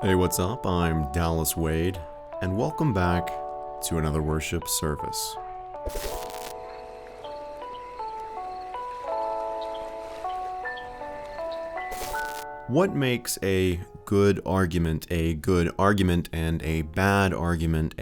Hey, what's up? I'm Dallas Wade, and welcome back to another worship service. What makes a good argument and a bad argument?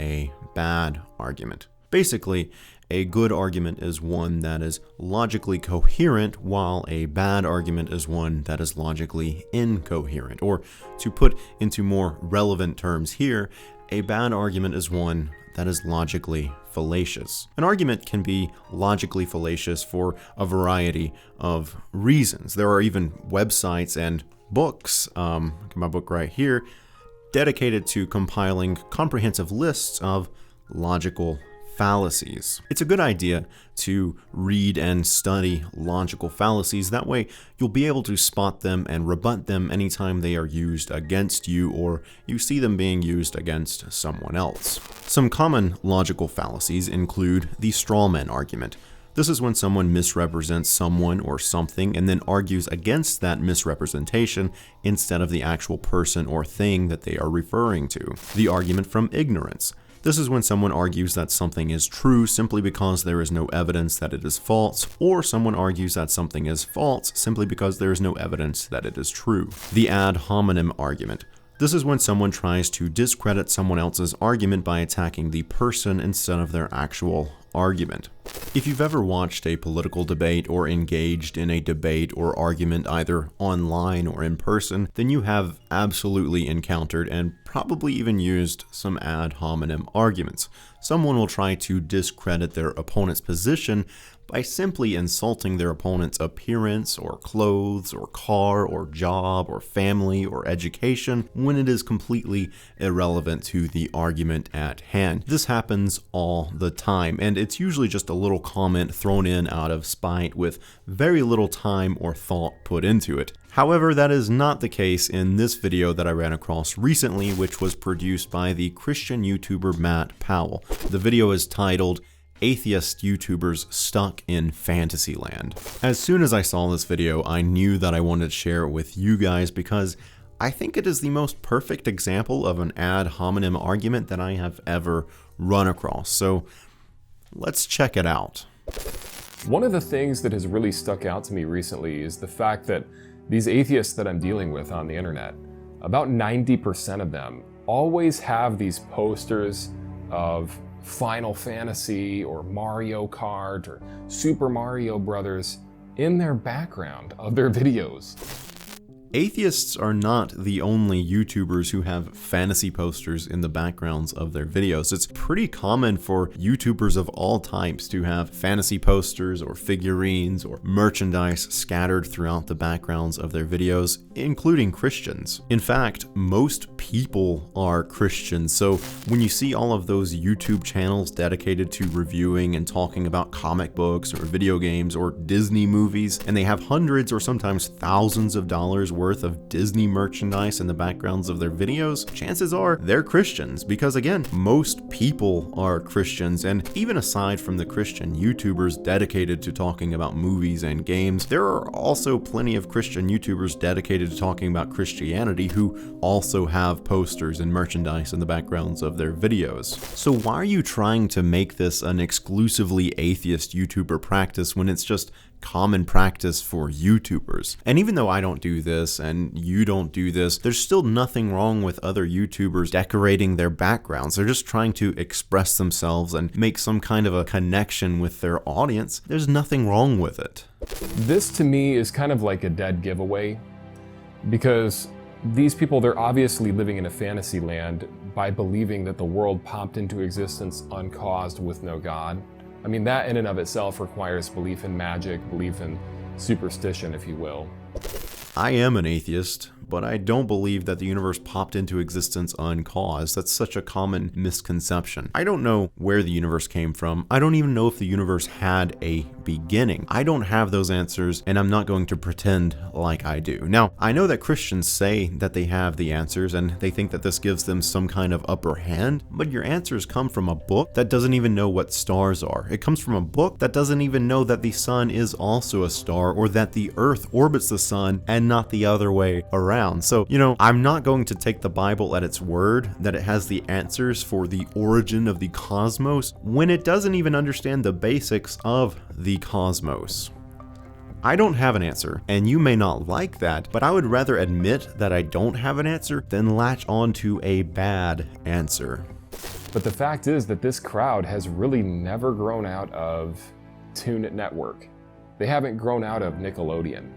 Basically, a good argument is one that is logically coherent, while a bad argument is one that is logically incoherent. Or, to put into more relevant terms here, a bad argument is one that is logically fallacious. An argument can be logically fallacious for a variety of reasons. There are even websites and books, my book right here, dedicated to compiling comprehensive lists of logical fallacies. It's a good idea to read and study logical fallacies. That way you'll be able to spot them and rebut them anytime they are used against you or you see them being used against someone else. Some common logical fallacies include the straw man argument. This is when someone misrepresents someone or something and then argues against that misrepresentation instead of the actual person or thing that they are referring to. The argument from ignorance. This is when someone argues that something is true simply because there is no evidence that it is false, or someone argues that something is false simply because there is no evidence that it is true. The ad hominem argument. This is when someone tries to discredit someone else's argument by attacking the person instead of their actual argument. If you've ever watched a political debate or engaged in a debate or argument either online or in person, then you have absolutely encountered and probably even used some ad hominem arguments. Someone will try to discredit their opponent's position by simply insulting their opponent's appearance or clothes or car or job or family or education when it is completely irrelevant to the argument at hand. This happens all the time, and it's usually just a little comment thrown in out of spite with very little time or thought put into it. However, that is not the case in this video that I ran across recently, which was produced by the Christian YouTuber Matt Powell. The video is titled Atheist YouTubers Stuck in Fantasyland. As soon as I saw this video, I knew that I wanted to share it with you guys because I think it is the most perfect example of an ad hominem argument that I have ever run across. So let's check it out. One of the things that has really stuck out to me recently is the fact that these atheists that I'm dealing with on the internet, about 90% of them always have these posters of Final Fantasy or Mario Kart or Super Mario Brothers in their background of their videos. Atheists are not the only YouTubers who have fantasy posters in the backgrounds of their videos. It's pretty common for YouTubers of all types to have fantasy posters or figurines or merchandise scattered throughout the backgrounds of their videos, including Christians. In fact, most people are Christians, so when you see all of those YouTube channels dedicated to reviewing and talking about comic books or video games or Disney movies, and they have hundreds or sometimes thousands of dollars worth of Disney merchandise in the backgrounds of their videos, chances are they're Christians because, again, most people are Christians. And even aside from the Christian YouTubers dedicated to talking about movies and games, there are also plenty of Christian YouTubers dedicated to talking about Christianity who also have posters and merchandise in the backgrounds of their videos. So why are you trying to make this an exclusively atheist YouTuber practice when it's just common practice for YouTubers? And even though I don't do this and you don't do this, there's still nothing wrong with other YouTubers decorating their backgrounds. They're just trying to express themselves and make some kind of a connection with their audience. There's nothing wrong with it. This to me is kind of like a dead giveaway because these people, they're obviously living in a fantasy land by believing that the world popped into existence uncaused with no God. I mean, that in and of itself requires belief in magic, belief in superstition, if you will. I am an atheist, but I don't believe that the universe popped into existence uncaused. That's such a common misconception. I don't know where the universe came from. I don't even know if the universe had a beginning. I don't have those answers, and I'm not going to pretend like I do. Now, I know that Christians say that they have the answers, and they think that this gives them some kind of upper hand, but your answers come from a book that doesn't even know what stars are. It comes from a book that doesn't even know that the sun is also a star, or that the earth orbits the sun and not the other way around. around. So, I'm not going to take the Bible at its word that it has the answers for the origin of the cosmos when it doesn't even understand the basics of the cosmos. I don't have an answer, and you may not like that, but I would rather admit that I don't have an answer than latch on to a bad answer. But the fact is that this crowd has really never grown out of Toon Network. They haven't grown out of Nickelodeon.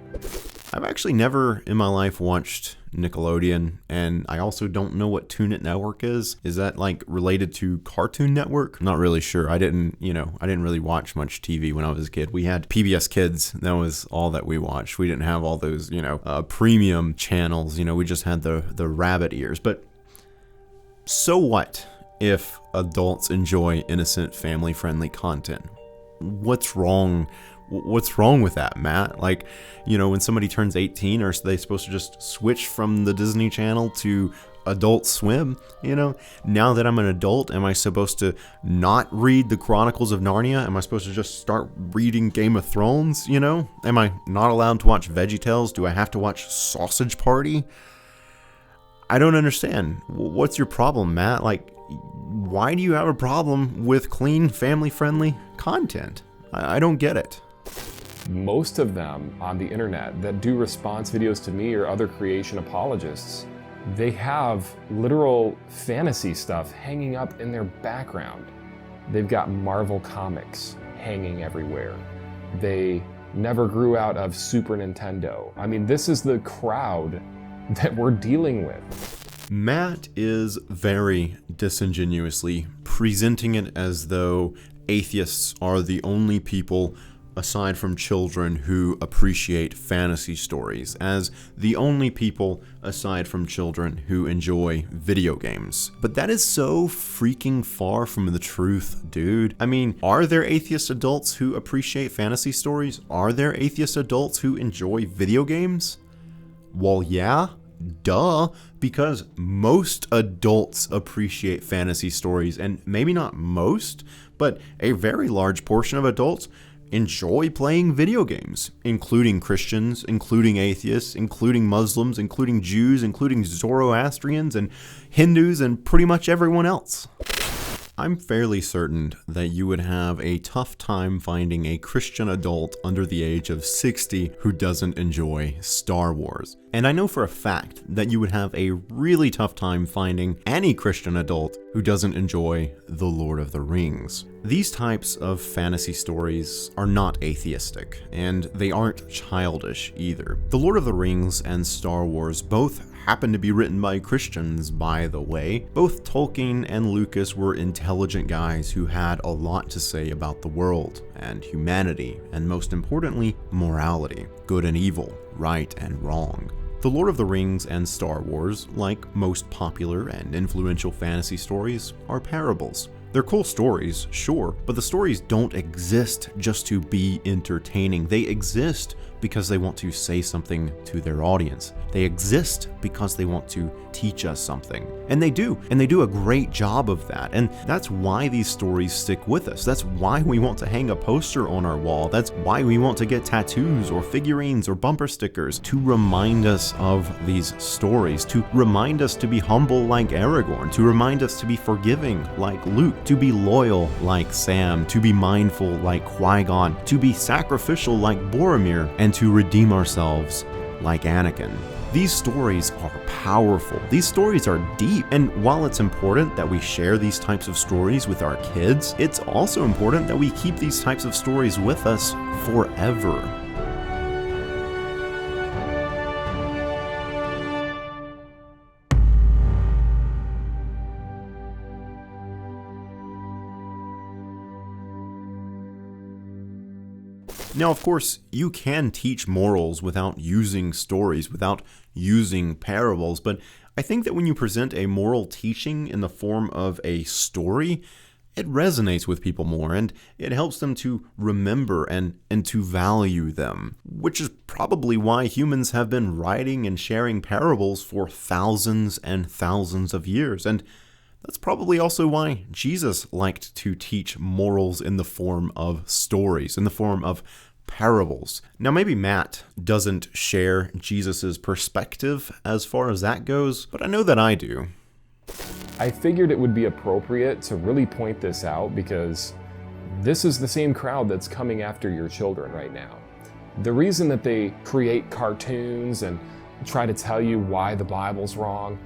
I've actually never in my life watched Nickelodeon, and I also don't know what Toon Network is. Is that like related to Cartoon Network? I'm not really sure. I didn't really watch much TV when I was a kid. We had PBS Kids. That was all that we watched. We didn't have all those, premium channels. We just had the rabbit ears. But so what if adults enjoy innocent, family-friendly content? What's wrong with that, Matt? Like, when somebody turns 18, are they supposed to just switch from the Disney Channel to Adult Swim? Now that I'm an adult, am I supposed to not read the Chronicles of Narnia? Am I supposed to just start reading Game of Thrones? Am I not allowed to watch VeggieTales? Do I have to watch Sausage Party? I don't understand. What's your problem, Matt? Like, why do you have a problem with clean, family-friendly content? I don't get it. Most of them on the internet that do response videos to me or other creation apologists, they have literal fantasy stuff hanging up in their background. They've got Marvel comics hanging everywhere. They never grew out of Super Nintendo. I mean, this is the crowd that we're dealing with. Matt is very disingenuously presenting it as though atheists are the only people aside from children who appreciate fantasy stories, as the only people aside from children who enjoy video games. But that is so freaking far from the truth, dude. I mean, are there atheist adults who appreciate fantasy stories? Are there atheist adults who enjoy video games? Well, yeah. Duh, because most adults appreciate fantasy stories, and maybe not most, but a very large portion of adults enjoy playing video games, including Christians, including atheists, including Muslims, including Jews, including Zoroastrians and Hindus, and pretty much everyone else. I'm fairly certain that you would have a tough time finding a Christian adult under the age of 60 who doesn't enjoy Star Wars. And I know for a fact that you would have a really tough time finding any Christian adult who doesn't enjoy The Lord of the Rings. These types of fantasy stories are not atheistic, and they aren't childish either. The Lord of the Rings and Star Wars both happen to be written by Christians, by the way. Both Tolkien and Lucas were intelligent guys who had a lot to say about the world and humanity, and most importantly, morality, good and evil, right and wrong. The Lord of the Rings and Star Wars, like most popular and influential fantasy stories, are parables. They're cool stories, sure, but the stories don't exist just to be entertaining. They exist because they want to say something to their audience. They exist because they want to teach us something. And they do a great job of that. And that's why these stories stick with us. That's why we want to hang a poster on our wall. That's why we want to get tattoos or figurines or bumper stickers, to remind us of these stories, to remind us to be humble like Aragorn, to remind us to be forgiving like Luke, to be loyal like Sam, to be mindful like Qui-Gon, to be sacrificial like Boromir, and to redeem ourselves like Anakin. These stories are powerful. These stories are deep. And while it's important that we share these types of stories with our kids, it's also important that we keep these types of stories with us forever. Now, of course, you can teach morals without using stories, without using parables, but I think that when you present a moral teaching in the form of a story, it resonates with people more, and it helps them to remember and to value them, which is probably why humans have been writing and sharing parables for thousands and thousands of years, and that's probably also why Jesus liked to teach morals in the form of stories, in the form of parables. Now, maybe Matt doesn't share Jesus's perspective as far as that goes, but I know that I do. I figured it would be appropriate to really point this out because this is the same crowd that's coming after your children right now. The reason that they create cartoons and try to tell you why the Bible's wrong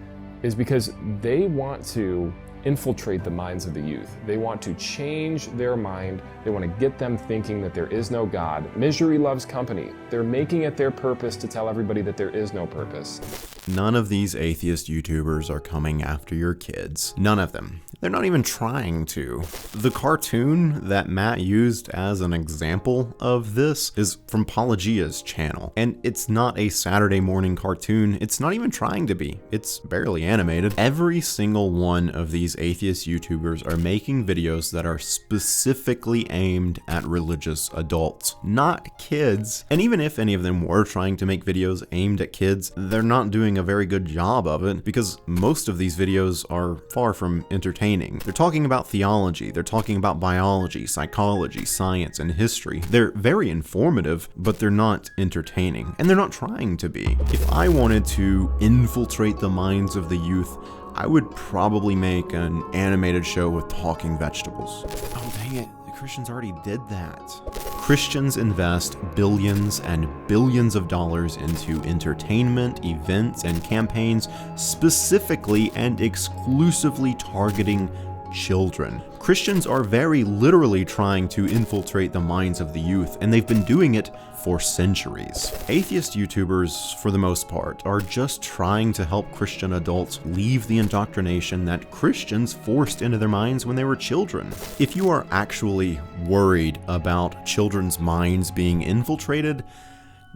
is because they want to infiltrate the minds of the youth. They want to change their mind. They want to get them thinking that there is no God. Misery loves company. They're making it their purpose to tell everybody that there is no purpose. None of these atheist YouTubers are coming after your kids. None of them. They're not even trying to. The cartoon that Matt used as an example of this is from Pelagia's channel, and it's not a Saturday morning cartoon. It's not even trying to be. It's barely animated. Every single one of these atheist YouTubers are making videos that are specifically aimed at religious adults, not kids. And even if any of them were trying to make videos aimed at kids, they're not doing a very good job of it because most of these videos are far from entertaining. They're talking about theology, they're talking about biology, psychology, science, and history. They're very informative, but they're not entertaining, and they're not trying to be. If I wanted to infiltrate the minds of the youth, I would probably make an animated show with talking vegetables. Oh, dang it. The Christians already did that. Christians invest billions and billions of dollars into entertainment, events, and campaigns specifically and exclusively targeting children. Christians are very literally trying to infiltrate the minds of the youth, and they've been doing it for centuries. Atheist YouTubers, for the most part, are just trying to help Christian adults leave the indoctrination that Christians forced into their minds when they were children. If you are actually worried about children's minds being infiltrated,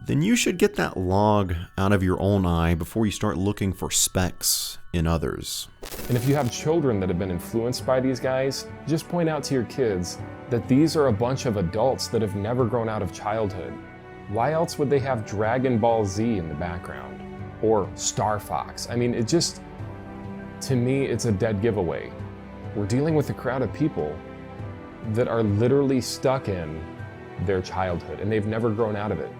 then you should get that log out of your own eye before you start looking for specks in others. And if you have children that have been influenced by these guys, just point out to your kids that these are a bunch of adults that have never grown out of childhood. Why else would they have Dragon Ball Z in the background? Or Star Fox? I mean, it just, to me, it's a dead giveaway. We're dealing with a crowd of people that are literally stuck in their childhood and they've never grown out of it.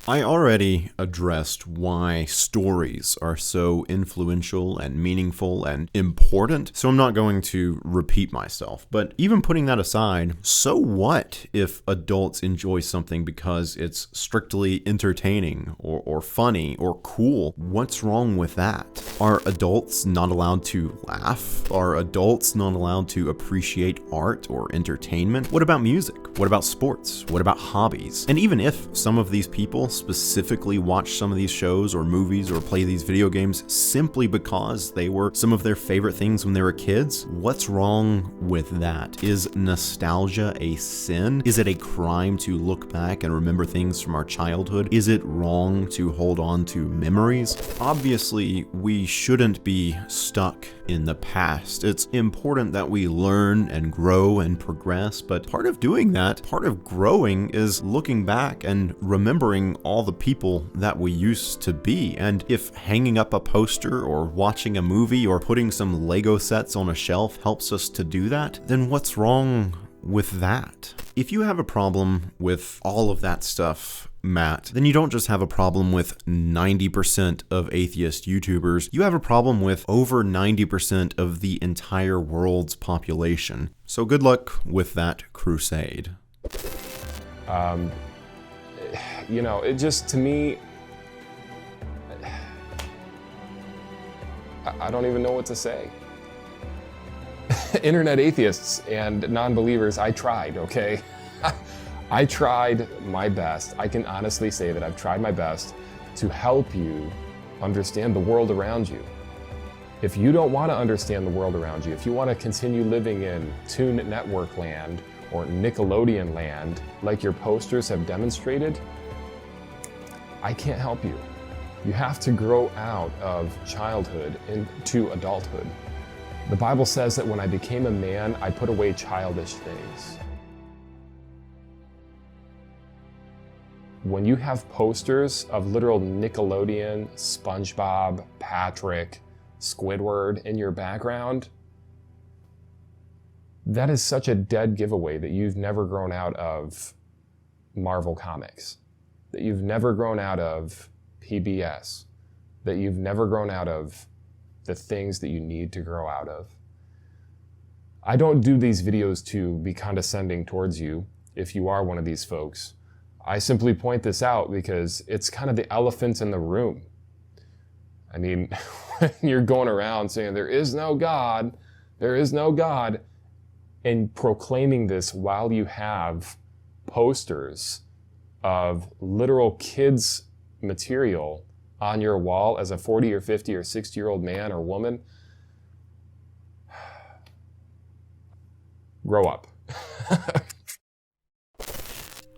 I already addressed why stories are so influential and meaningful and important, so I'm not going to repeat myself. But even putting that aside, so what if adults enjoy something because it's strictly entertaining or funny or cool? What's wrong with that? Are adults not allowed to laugh? Are adults not allowed to appreciate art or entertainment? What about music? What about sports? What about hobbies? And even if some of these people specifically watch some of these shows or movies or play these video games simply because they were some of their favorite things when they were kids, what's wrong with that? Is nostalgia a sin? Is it a crime to look back and remember things from our childhood? Is it wrong to hold on to memories? Obviously, we shouldn't be stuck in the past. It's important that we learn and grow and progress, but part of doing that, part of growing, is looking back and remembering all the people that we used to be. And if hanging up a poster or watching a movie or putting some Lego sets on a shelf helps us to do that, then what's wrong with that? If you have a problem with all of that stuff, Matt, then you don't just have a problem with 90% of atheist YouTubers, you have a problem with over 90% of the entire world's population. So good luck with that crusade. You know, it just, to me, I don't even know what to say. Internet atheists and non-believers, I tried, okay? I tried my best. I can honestly say that I've tried my best to help you understand the world around you. If you don't want to understand the world around you, if you want to continue living in Toon Network land or Nickelodeon land, like your posters have demonstrated, I can't help you. You have to grow out of childhood into adulthood. The Bible says that when I became a man, I put away childish things. When you have posters of literal Nickelodeon, Spongebob, Patrick, Squidward in your background, that is such a dead giveaway that you've never grown out of Marvel Comics, that you've never grown out of PBS, that you've never grown out of the things that you need to grow out of. I don't do these videos to be condescending towards you if you are one of these folks. I simply point this out because it's kind of the elephant in the room. I mean, when you're going around saying there is no God, and proclaiming this while you have posters of literal kids material on your wall as a 40 or 50 or 60-year-old man or woman, grow up.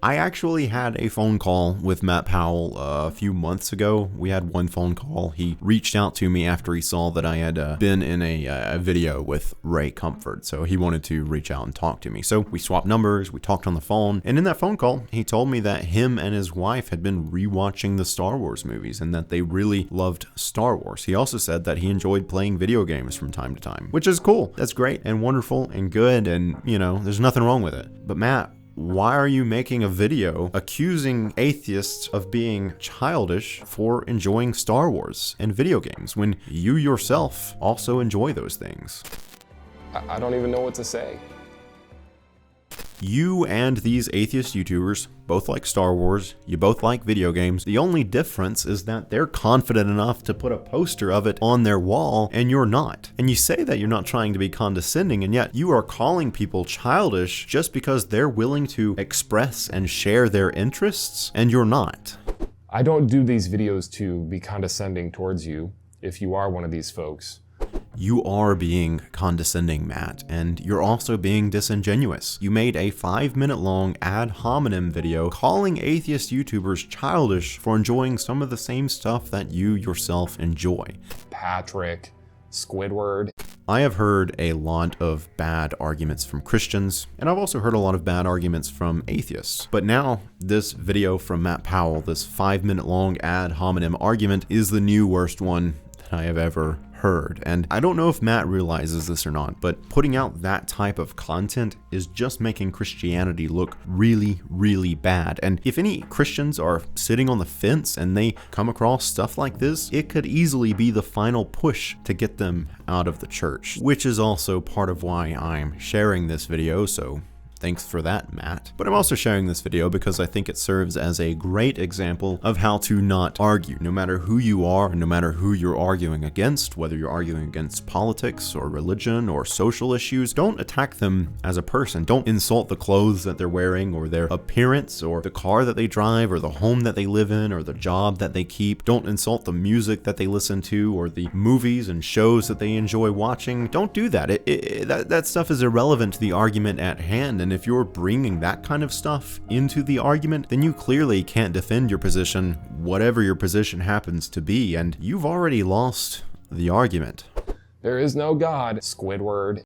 I actually had a phone call with Matt Powell a few months ago. We had one phone call. He reached out to me after he saw that I had been in a video with Ray Comfort, so he wanted to reach out and talk to me. So we swapped numbers, we talked on the phone, and in that phone call, he told me that him and his wife had been rewatching the Star Wars movies and that they really loved Star Wars. He also said that he enjoyed playing video games from time to time, which is cool. That's great and wonderful and good, and you know, there's nothing wrong with it. But Matt, why are you making a video accusing atheists of being childish for enjoying Star Wars and video games when you yourself also enjoy those things? I don't even know what to say. You and these atheist YouTubers both like Star Wars, you both like video games. The only difference is that they're confident enough to put a poster of it on their wall and you're not. And you say that you're not trying to be condescending, and yet you are calling people childish just because they're willing to express and share their interests, and you're not. I don't do these videos to be condescending towards you if you are one of these folks. You are being condescending, Matt, and you're also being disingenuous. You made a 5-minute long ad hominem video calling atheist YouTubers childish for enjoying some of the same stuff that you yourself enjoy. Patrick, Squidward. I have heard a lot of bad arguments from Christians, and I've also heard a lot of bad arguments from atheists. But now, this video from Matt Powell, this 5-minute long ad hominem argument, is the new worst one that I have ever heard. And I don't know if Matt realizes this or not, but putting out that type of content is just making Christianity look really, really bad. And if any Christians are sitting on the fence and they come across stuff like this, it could easily be the final push to get them out of the church, which is also part of why I'm sharing this video, so thanks for that, Matt. But I'm also sharing this video because I think it serves as a great example of how to not argue, no matter who you are, and no matter who you're arguing against, whether you're arguing against politics or religion or social issues. Don't attack them as a person. Don't insult the clothes that they're wearing or their appearance or the car that they drive or the home that they live in or the job that they keep. Don't insult the music that they listen to or the movies and shows that they enjoy watching. Don't do that. That stuff is irrelevant to the argument at hand. And if you're bringing that kind of stuff into the argument, then you clearly can't defend your position, whatever your position happens to be, and you've already lost the argument. There is no God, Squidward.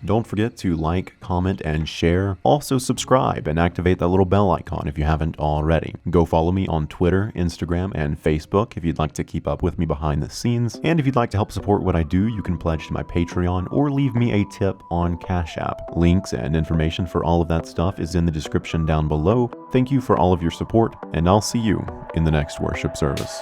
Don't forget to like, comment, and share. Also subscribe and activate that little bell icon if you haven't already. Go follow me on Twitter, Instagram, and Facebook if you'd like to keep up with me behind the scenes. And if you'd like to help support what I do, you can pledge to my Patreon or leave me a tip on Cashapp. Links and information for all of that stuff is in the description down below. Thank you for all of your support, and I'll see you in the next worship service.